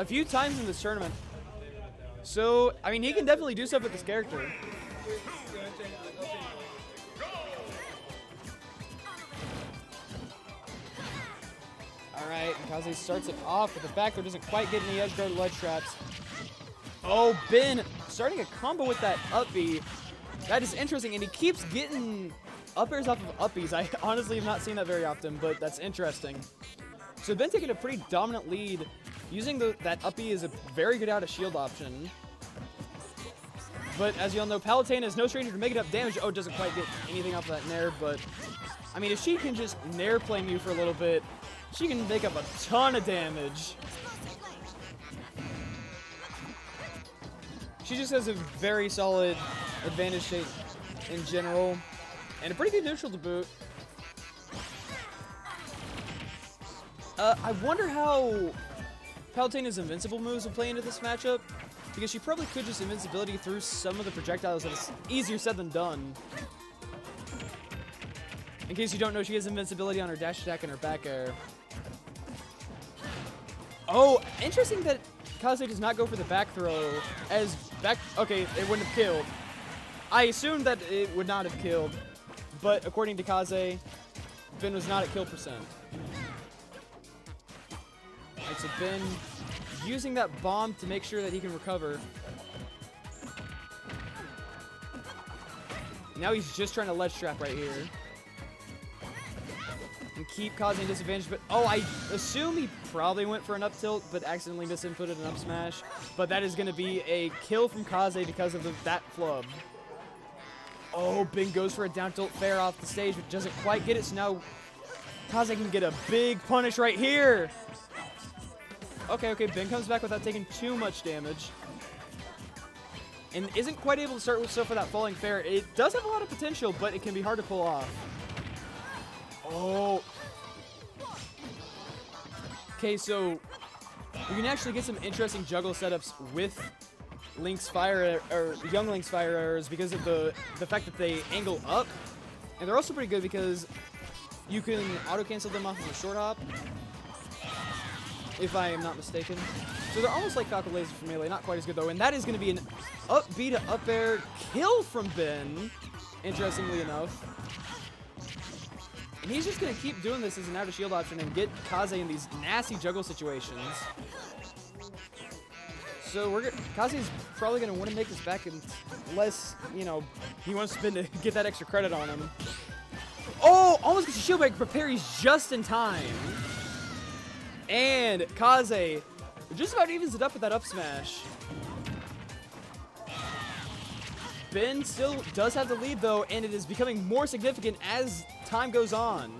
a few times in this tournament. So, I mean, he can definitely do stuff with this character. Alright, Kaze starts it off with the back throw, doesn't quite get any edge guard ledge traps. Oh, Ben starting a combo with that up B. That is interesting, and he keeps getting up airs off of up Bs. I honestly have not seen that very often, but that's interesting. So Ben taking a pretty dominant lead. Using that up B is a very good out of shield option. But as you all know, Palutena is no stranger to making up damage. Oh, doesn't quite get anything off of that nair, but I mean, if she can just nair flame you for a little bit, she can make up a ton of damage. She just has a very solid advantage state in general, and a pretty good neutral to boot. I wonder how Palutena's invincible moves will play into this matchup, because she probably could just invincibility through some of the projectiles, and it's easier said than done. In case you don't know, she has invincibility on her dash attack and her back air. Oh, interesting that Kaze does not go for the back throw, as back... Okay, it wouldn't have killed. I assumed that it would not have killed, but according to Kaze, Ben was not at kill percent. Alright, so Ben using that bomb to make sure that he can recover. Now he's just trying to ledge trap right here. And keep causing disadvantage, but oh, I assume he probably went for an up tilt, but accidentally misinputted an up smash. But that is going to be a kill from Kaze because of that flub. Oh, Ben goes for a down tilt fair off the stage, but doesn't quite get it, so now Kaze can get a big punish right here. Okay, Ben comes back without taking too much damage. And isn't quite able to start with stuff for that falling fair. It does have a lot of potential, but it can be hard to pull off. Oh. Okay, so you can actually get some interesting juggle setups with Link's fire, or young Link's fire arrows, because of the fact that they angle up. And they're also pretty good because you can auto-cancel them off of a short hop, if I am not mistaken. So they're almost like Falcon Laser for melee, not quite as good though. And that is going to be an up B to up air kill from Ben, interestingly enough. And he's just going to keep doing this as an out of shield option and get Kaze in these nasty juggle situations. So Kaze's probably going to want to make this back unless, you know, he wants Ben to get that extra credit on him. Oh, almost gets a shield break, but parries just in time. And Kaze just about evens it up with that up smash. Ben still does have the lead though, and it is becoming more significant as time goes on.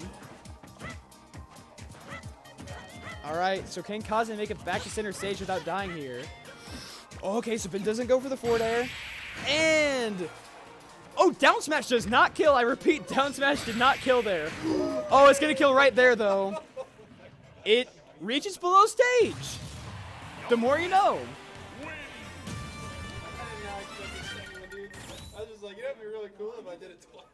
Alright, so can Kaze make it back to center stage without dying here? Okay, so Ben doesn't go for the forward air. And... oh, down smash does not kill. I repeat, down smash did not kill there. Oh, it's going to kill right there though. It reaches below stage. The more you know. I was just like, it'd be really cool if I did it twice.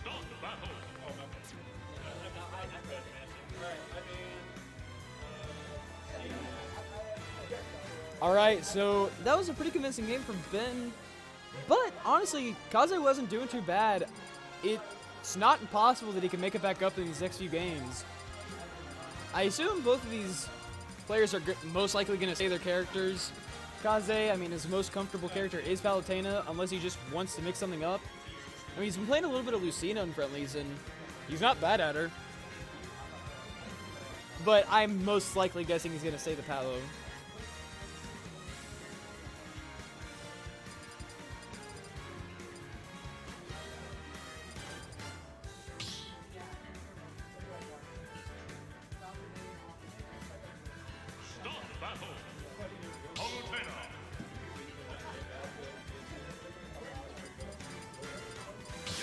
Start the battle. Alright, so that was a pretty convincing game from Ben. But honestly, Kaze wasn't doing too bad. It's not impossible that he can make it back up in these next few games. I assume both of these players are most likely going to say their characters. Kaze, I mean, his most comfortable character is Palutena, unless he just wants to mix something up. I mean, he's been playing a little bit of Lucina in friendlies, and he's not bad at her. But I'm most likely guessing he's going to say the Palo.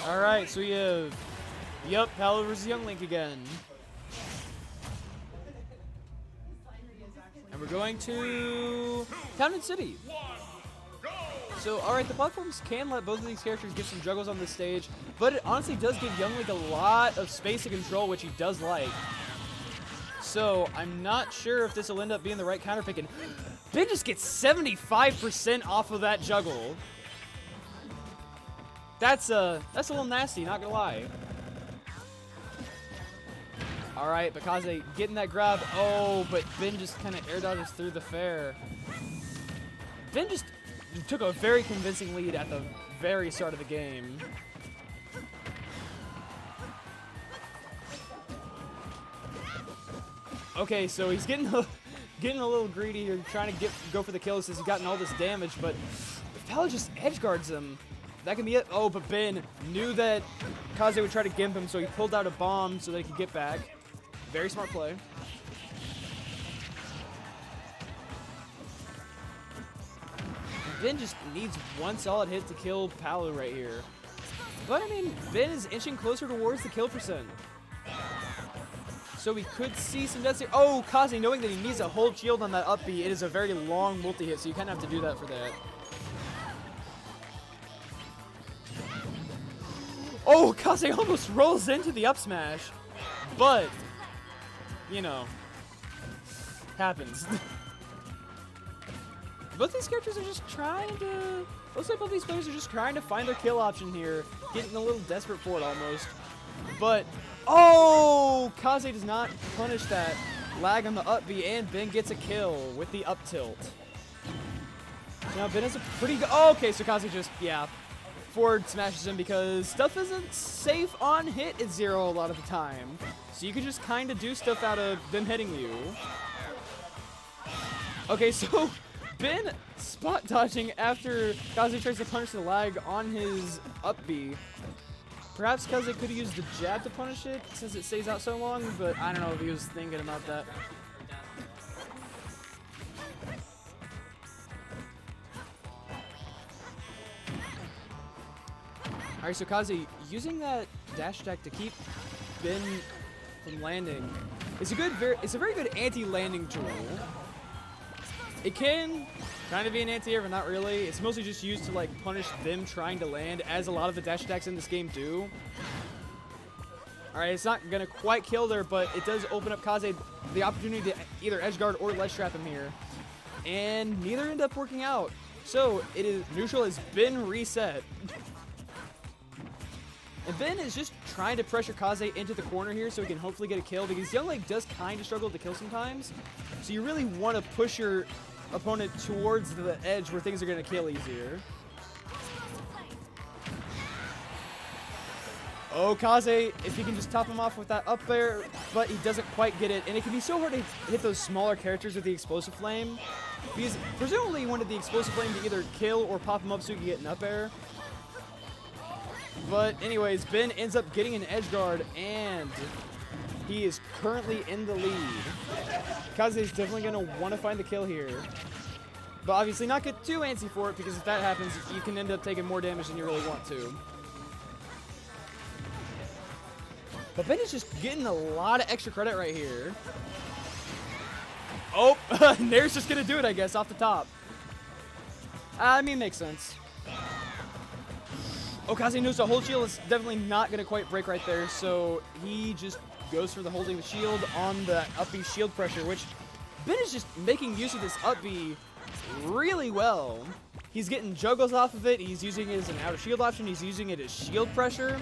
Alright, so we have, Palo versus Young Link again. And we're going to Town and City. So, alright, the platforms can let both of these characters get some juggles on this stage, but it honestly does give Young Link a lot of space to control, which he does like. So, I'm not sure if this will end up being the right counter pick, and Ben just gets 75% off of that juggle. That's a little nasty, not gonna lie. Alright, but Kaze getting that grab. Oh, but Ben just kind of air dodges through the fair. Ben just took a very convincing lead at the very start of the game. Okay, so he's getting a little greedy here, trying to go for the kills since he's gotten all this damage, but Palu just edge guards him. That can be it. Oh, but Ben knew that Kaze would try to gimp him, so he pulled out a bomb so that he could get back. Very smart play. Ben just needs one solid hit to kill Palu right here. But, I mean, Ben is inching closer towards the kill percent. So we could see some deaths here. Oh, Kaze, knowing that he needs a hold shield on that up B, it is a very long multi-hit, so you kind of have to do that for that. Oh, Kaze almost rolls into the up smash. But, you know, happens. Both these characters are just trying to... Looks like both these players are just trying to find their kill option here. Getting a little desperate for it almost. But, oh! Kaze does not punish that lag on the up B, and Ben gets a kill with the up tilt. Now Ben has a pretty good... Oh, okay, so Kaze just, yeah, forward smashes him because stuff isn't safe on hit at 0 a lot of the time. So you can just kind of do stuff out of them hitting you. Okay, so... Ben spot dodging after Kaze tries to punish the lag on his up B. Perhaps Kaze could have used the jab to punish it since it stays out so long, but I don't know if he was thinking about that. Alright, so Kaze using that dash attack to keep Ben from landing is it's a very good anti-landing tool. It can kind of be an anti-air, but not really. It's mostly just used to like punish them trying to land, as a lot of the dash attacks in this game do. Alright, it's not gonna quite kill there, but it does open up Kaze the opportunity to either edge guard or ledge trap him here. And neither end up working out. So it is neutral has been reset. And Ben is just trying to pressure Kaze into the corner here so he can hopefully get a kill, because Young Link does kind of struggle to kill sometimes. So you really want to push your opponent towards the edge where things are going to kill easier. Oh, Kaze, if he can just top him off with that up there, but he doesn't quite get it. And it can be so hard to hit those smaller characters with the explosive flame, because presumably you wanted the explosive flame to either kill or pop him up so you can get an up air. But anyways, Ben ends up getting an edge guard, and he is currently in the lead. Kaze is definitely going to want to find the kill here. But obviously not get too antsy for it, because if that happens, you can end up taking more damage than you really want to. But Ben is just getting a lot of extra credit right here. Oh, Nair's just going to do it, I guess, off the top. I mean, makes sense. Oh, Kaze knows the hold shield is definitely not going to quite break right there, so he just goes for the holding the shield on the up B shield pressure, which Ben is just making use of this up B really well. He's getting juggles off of it, he's using it as an outer shield option, he's using it as shield pressure.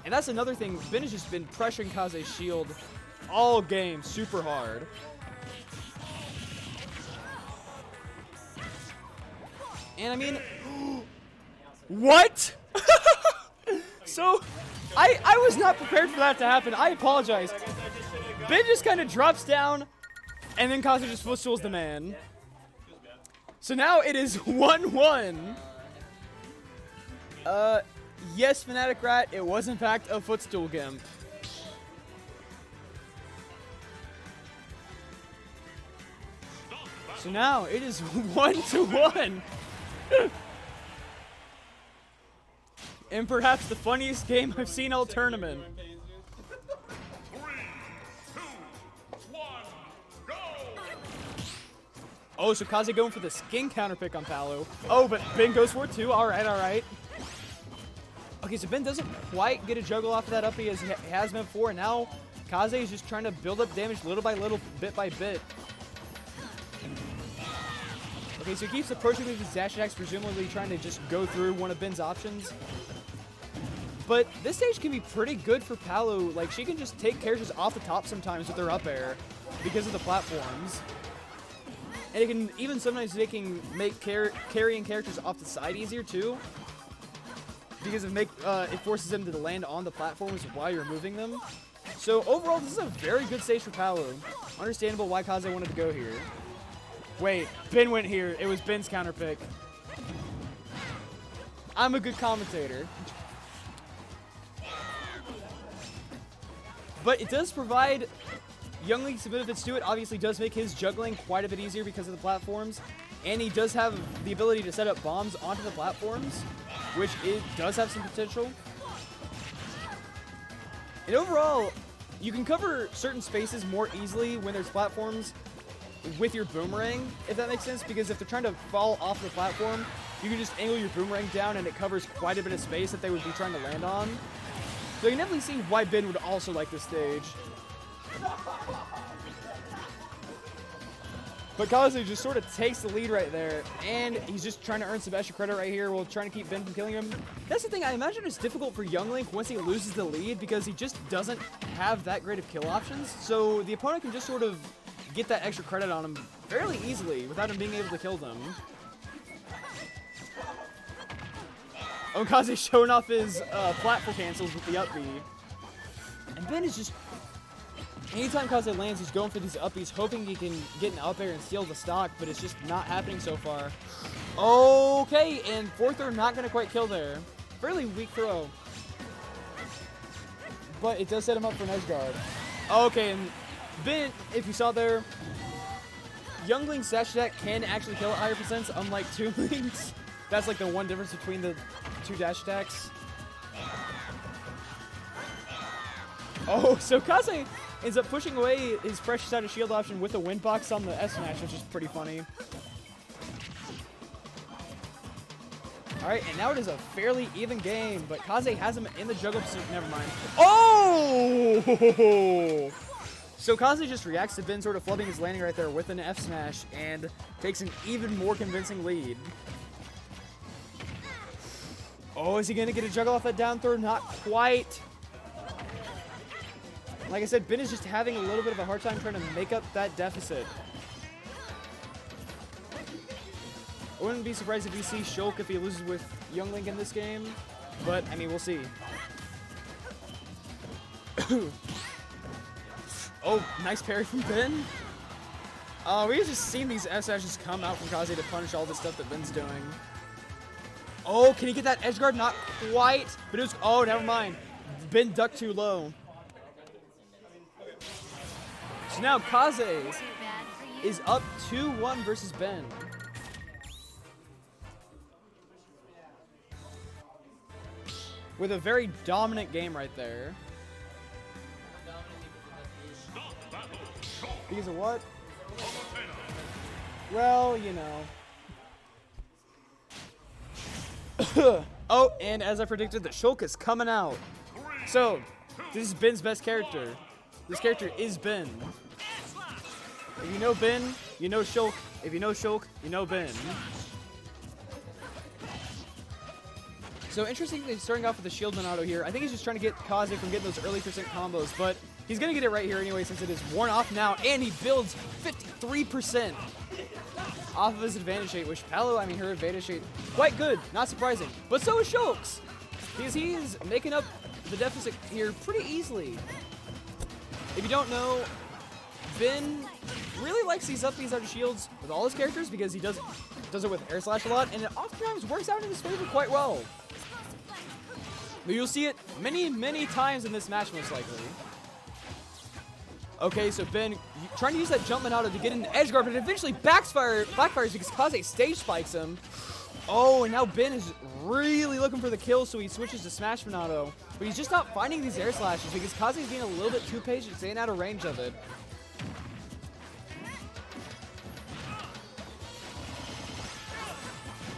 And that's another thing, Ben has just been pressuring Kaze's shield all game super hard. And I mean, what? So, I was not prepared for that to happen. I apologize. Ben just kind of drops down, and then Kaze just footstools the man. So now it is 1-1. Yes, Fnatic Rat, it was in fact a footstool gimp. So now it is 1-1. And perhaps the funniest game I've seen all tournament. 3, 2, 1, go! Oh, so Kaze going for the skin counter pick on Palu. Oh, but Ben goes for it too. All right, all right. Okay, so Ben doesn't quite get a juggle off of that uppie as he has been before. And now Kaze is just trying to build up damage little by little, bit by bit. Okay, so he keeps approaching with his dash attacks, presumably trying to just go through one of Ben's options. But this stage can be pretty good for Palu. Like, she can just take characters off the top sometimes with her up air because of the platforms. And it can even sometimes make carrying characters off the side easier too, because it forces them to land on the platforms while you're moving them. So overall, this is a very good stage for Palu. Understandable why Kaze wanted to go here. Wait, Ben went here. It was Ben's counter pick. I'm a good commentator. But it does provide Younglink some benefits to it. Obviously does make his juggling quite a bit easier because of the platforms. And he does have the ability to set up bombs onto the platforms, which it does have some potential. And overall, you can cover certain spaces more easily when there's platforms with your boomerang, if that makes sense, because if they're trying to fall off the platform, you can just angle your boomerang down and it covers quite a bit of space that they would be trying to land on. So you can definitely see why Ben would also like this stage. But Kaze just sort of takes the lead right there, and he's just trying to earn some extra credit right here while trying to keep Ben from killing him. That's the thing, I imagine it's difficult for Younglink once he loses the lead because he just doesn't have that great of kill options. So the opponent can just sort of get that extra credit on him fairly easily without him being able to kill them. Oh, Kaze showing off his platform cancels with the up B. And Ben is just... Anytime Kaze lands, he's going for these uppies, hoping he can get an up air and steal the stock, but it's just not happening so far. Okay, and fourth throw not going to quite kill there. Fairly weak throw. But it does set him up for an edge guard. Okay, and Ben, if you saw there, Younglink's dash attack can actually kill at higher percents, unlike Toonlink's. That's like the one difference between the two dash attacks. Oh, so Kaze ends up pushing away his precious out of shield option with a wind box on the S smash, which is pretty funny. Alright, and now it is a fairly even game, but Kaze has him in the juggle pursuit. Never mind. Oh! So Kaze just reacts to Ben sort of flubbing his landing right there with an F smash and takes an even more convincing lead. Oh, is he going to get a juggle off that down throw? Not quite. Like I said, Ben is just having a little bit of a hard time trying to make up that deficit. I wouldn't be surprised if we see Shulk if he loses with Younglink in this game, but I mean, we'll see. Oh, nice parry from Ben. We've just seen these S-Ashes come out from Kaze to punish all the stuff that Ben's doing. Oh, can he get that edge guard? Not quite, but it was, oh, never mind. Ben ducked too low. So now Kaze is up 2-1 versus Ben. With a very dominant game right there. Because of what? Well, you know. Oh, and as I predicted, the Shulk is coming out. So, this is Ben's best character. This character is Ben. If you know Ben, you know Shulk. If you know Shulk, you know Ben. So interestingly, starting off with the Shieldman auto here, I think he's just trying to get Kaze from getting those early percent combos, but he's going to get it right here anyway since it is worn off now, and he builds 53% off of his advantage rate, which Palu, I mean, her advantage rate, quite good, not surprising. But so is Shulk's, because he is making up the deficit here pretty easily. If you don't know, Ben really likes these upbeats out of shields with all his characters because he does it with air slash a lot, and it oftentimes works out in his favor quite well. But you'll see it many, many times in this match, most likely. Okay, so Ben trying to use that Jumpman auto to get an edge guard, but it eventually backfires because Kaze stage spikes him. Oh, and now Ben is really looking for the kill, so he switches to Smashman auto. But he's just not finding these air slashes because Kaze is being a little bit too patient, staying out of range of it.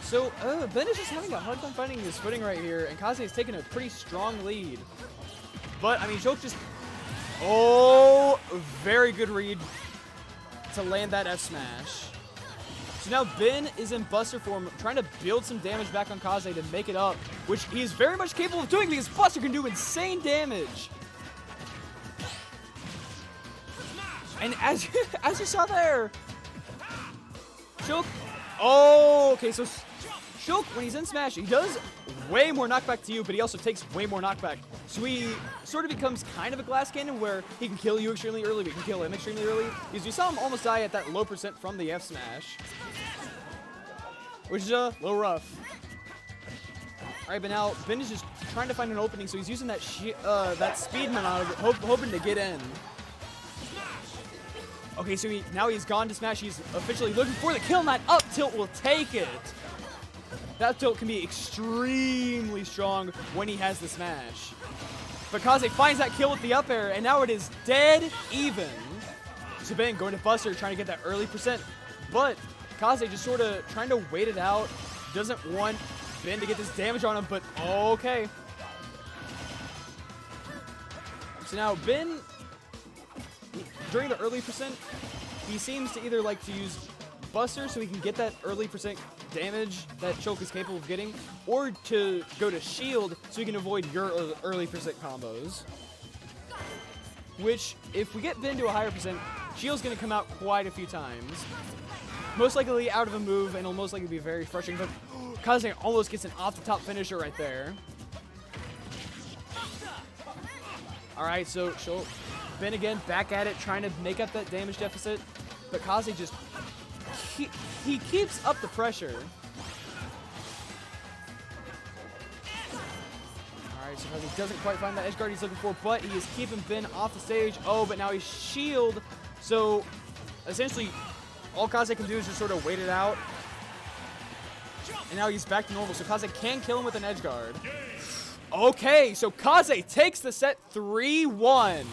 So, Ben is just having a hard time finding his footing right here, and Kaze is taking a pretty strong lead. But, I mean, Shulk just... Oh, very good read to land that F smash. So now Ben is in Buster form, trying to build some damage back on Kaze to make it up, which he is very much capable of doing because Buster can do insane damage. And as you saw there, Shulk... Oh, okay, so Shulk, when he's in Smash, he does way more knockback to you, but he also takes way more knockback. So he sort of becomes kind of a glass cannon where he can kill you extremely early, but he can kill him extremely early. Because you saw him almost die at that low percent from the F smash, which is a little rough. All right, but now Ben is just trying to find an opening, so he's using that that speed maneuver, hoping to get in. Okay, so now he's gone to smash. He's officially looking for the kill, and that up tilt will take it. That tilt can be extremely strong when he has the smash. But Kaze finds that kill with the up air, and now it is dead even. So Ben going to Buster, trying to get that early percent. But Kaze just sort of trying to wait it out. Doesn't want Ben to get this damage on him, but okay. So now Ben, during the early percent, he seems to either like to use Buster so he can get that early percent damage that Shulk is capable of getting, or to go to shield so he can avoid your early percent combos. Which, if we get Ben to a higher percent, shield's going to come out quite a few times. Most likely out of a move, and it'll most likely be very frustrating, but Kaze almost gets an off-the-top finisher right there. Alright, so Shulk, Ben again, back at it, trying to make up that damage deficit, but Kaze just... He keeps up the pressure. Alright, so Kaze doesn't quite find that edge guard he's looking for, but he is keeping Ben off the stage. Oh, but now he's shield. So, essentially, all Kaze can do is just sort of wait it out. And now he's back to normal, so Kaze can kill him with an edge guard. Okay, so Kaze takes the set 3-1.